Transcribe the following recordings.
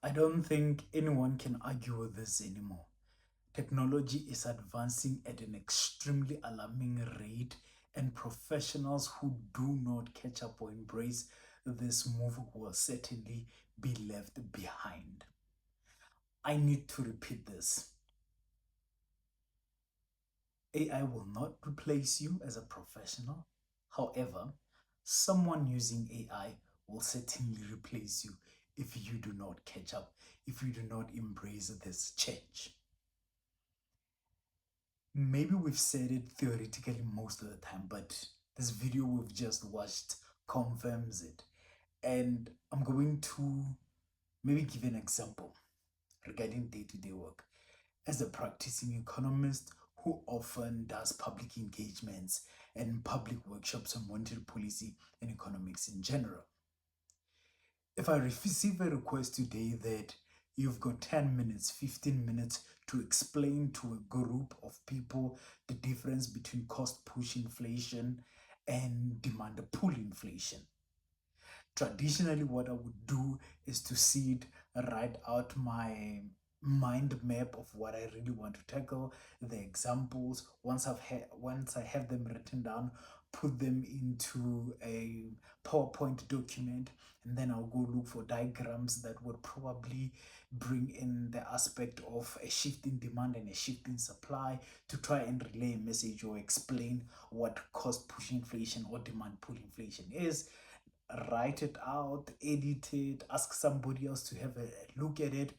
I don't think anyone can argue with this anymore. Technology is advancing at an extremely alarming rate, and professionals who do not catch up or embrace this move will certainly be left behind. I need to repeat this. AI will not replace you as a professional. However, someone using AI will certainly replace you if you do not catch up, if you do not embrace this change. Maybe we've said it theoretically most of the time, but this video we've just watched confirms it. And I'm going to maybe give an example regarding day to day work. As a practicing economist who often does public engagements and public workshops on monetary policy and economics in general, if I receive a request today that you've got 10 minutes, 15 minutes to explain to a group of people the difference between cost push inflation and demand pull inflation. Traditionally, what I would do is to sit, write out my mind map of what I really want to tackle, the examples. Once I have them written down, put them into a PowerPoint document, and then I'll go look for diagrams that would probably bring in the aspect of a shift in demand and a shift in supply to try and relay a message or explain what cost push inflation or demand pull inflation is. Write it out, edit it, ask somebody else to have a look at it.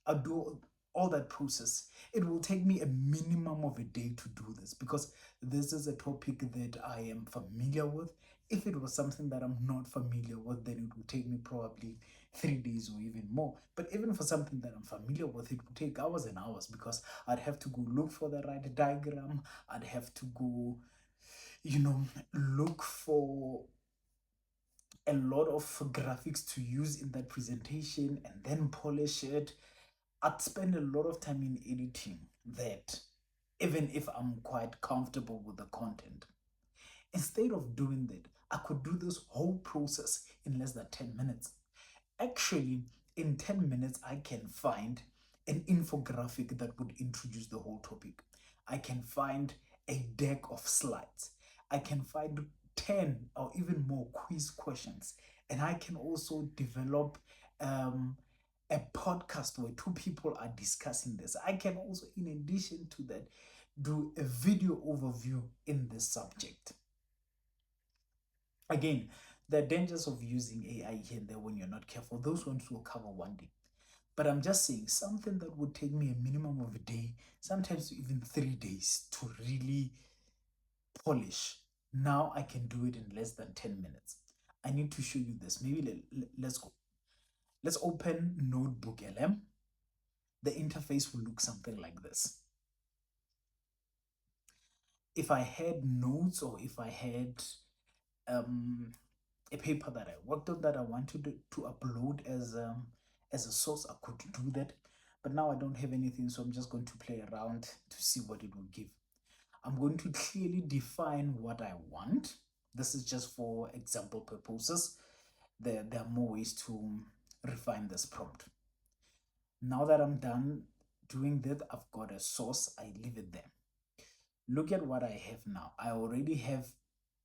I'll do all that process. It will take me a minimum of a day to do this because this is a topic that I am familiar with. If it was something that I'm not familiar with, then it would take me probably 3 days or even more. But even for something that I'm familiar with, it would take hours and hours because I'd have to go look for the right diagram. I'd have to go, look for a lot of graphics to use in that presentation and then polish it. I'd spend a lot of time in editing that, even if I'm quite comfortable with the content. Instead of doing that, I could do this whole process in less than 10 minutes. Actually, in 10 minutes, I can find an infographic that would introduce the whole topic. I can find a deck of slides. I can find 10 or even more quiz questions. And I can also develop a podcast where two people are discussing this. I can also, in addition to that, do a video overview in this subject. Again, the dangers of using AI here and there when you're not careful, those ones will cover one day. But I'm just saying something that would take me a minimum of a day, sometimes even 3 days to really polish. Now I can do it in less than 10 minutes. I need to show you this. Maybe let's go. Let's open NotebookLM. The interface will look something like this. If I had notes or if I had a paper that I worked on that I wanted to upload as a source, I could do that. But now I don't have anything, so I'm just going to play around to see what it will give. I'm going to clearly define what I want. This is just for example purposes. There are more ways to refine this prompt. Now that I'm done doing that, I've got a source, I leave it there. Look at what I have now. I already have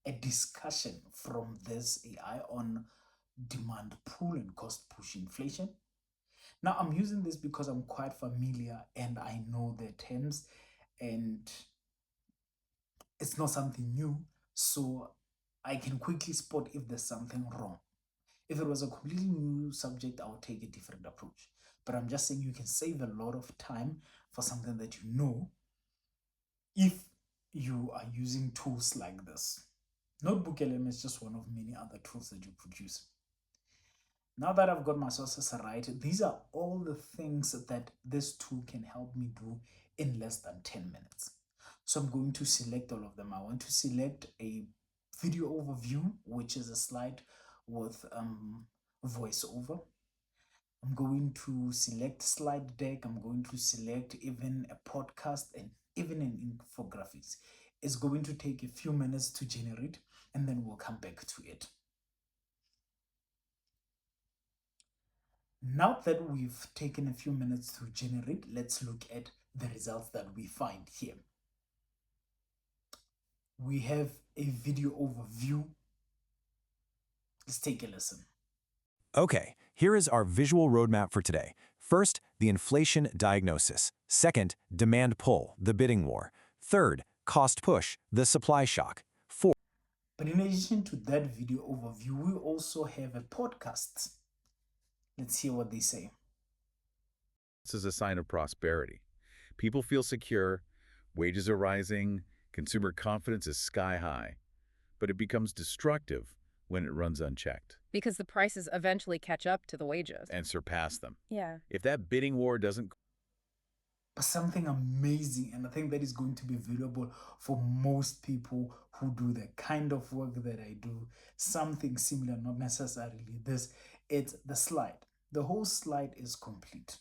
a discussion from this AI on demand pull and cost push inflation. Now I'm using this because I'm quite familiar and I know the terms and it's not something new. So I can quickly spot if there's something wrong. If it was a completely new subject, I would take a different approach. But I'm just saying you can save a lot of time for something that you know if you are using tools like this. NotebookLM is just one of many other tools that you could use. Now that I've got my sources right, these are all the things that this tool can help me do in less than 10 minutes. So I'm going to select all of them. I want to select a video overview, which is a slide with voiceover. I'm going to select slide deck. I'm going to select even a podcast and even an infographics. It's going to take a few minutes to generate and then we'll come back to it. Now that we've taken a few minutes to generate, let's look at the results that we find here. We have a video overview. Let's take a listen. Okay, here is our visual roadmap for today. First, the inflation diagnosis. Second, demand pull, the bidding war. Third, cost push, the supply shock. Fourth, But in addition to that video overview, we also have a podcast. Let's hear what they say. This is a sign of prosperity. People feel secure, wages are rising, consumer confidence is sky high, but it becomes destructive when it runs unchecked Because the prices eventually catch up to the wages. and surpass them. Yeah. If that bidding war doesn't But something amazing, and I think that is going to be valuable for most people who do the kind of work that I do, something similar, not necessarily this, it's the slide. The whole slide is complete.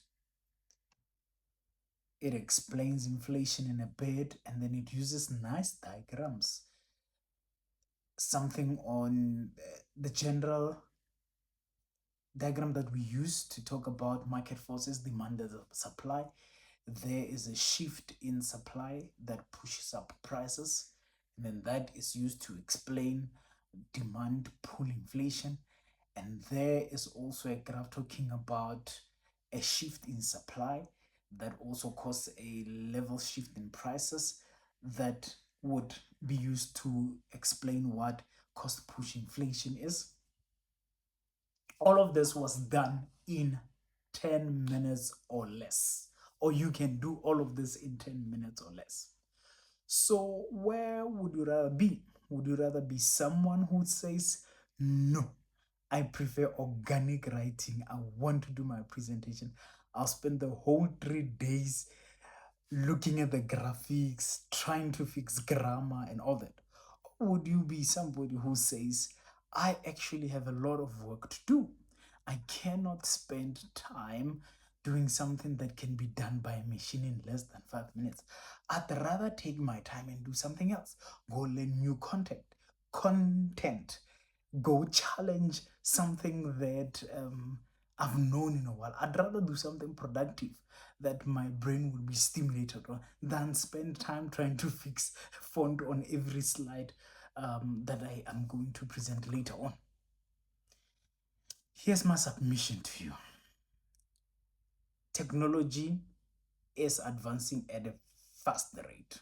It explains inflation in a bit, and then it uses nice diagrams. Something on the general diagram that we use to talk about market forces, demand and supply. There is a shift in supply that pushes up prices, and then that is used to explain demand pull inflation. And there is also a graph talking about a shift in supply that also causes a level shift in prices that would be used to explain what cost push inflation is. All of this was done in 10 minutes or less. Or you can do all of this in 10 minutes or less. So, where would you rather be? Would you rather be someone who says, no, I prefer organic writing. I want to do my presentation. I'll spend the whole 3 days looking at the graphics, trying to fix grammar and all that? Or would you be somebody who says, I actually have a lot of work to do? I cannot spend time doing something that can be done by a machine in less than 5 minutes. I'd rather take my time and do something else. Go learn new content. Go challenge something that I've known in a while. I'd rather do something productive that my brain will be stimulated on than spend time trying to fix font on every slide that I am going to present later on. Here's my submission to you. Technology is advancing at a fast rate.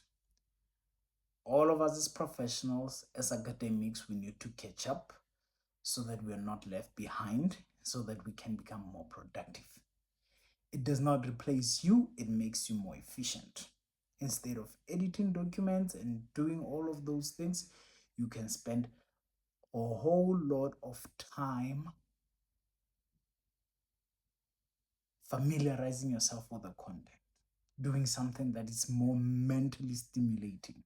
All of us as professionals, as academics, we need to catch up so that we are not left behind, so that we can become more productive. It does not replace you, it makes you more efficient. Instead of editing documents and doing all of those things, you can spend a whole lot of time familiarizing yourself with the content, doing something that is more mentally stimulating.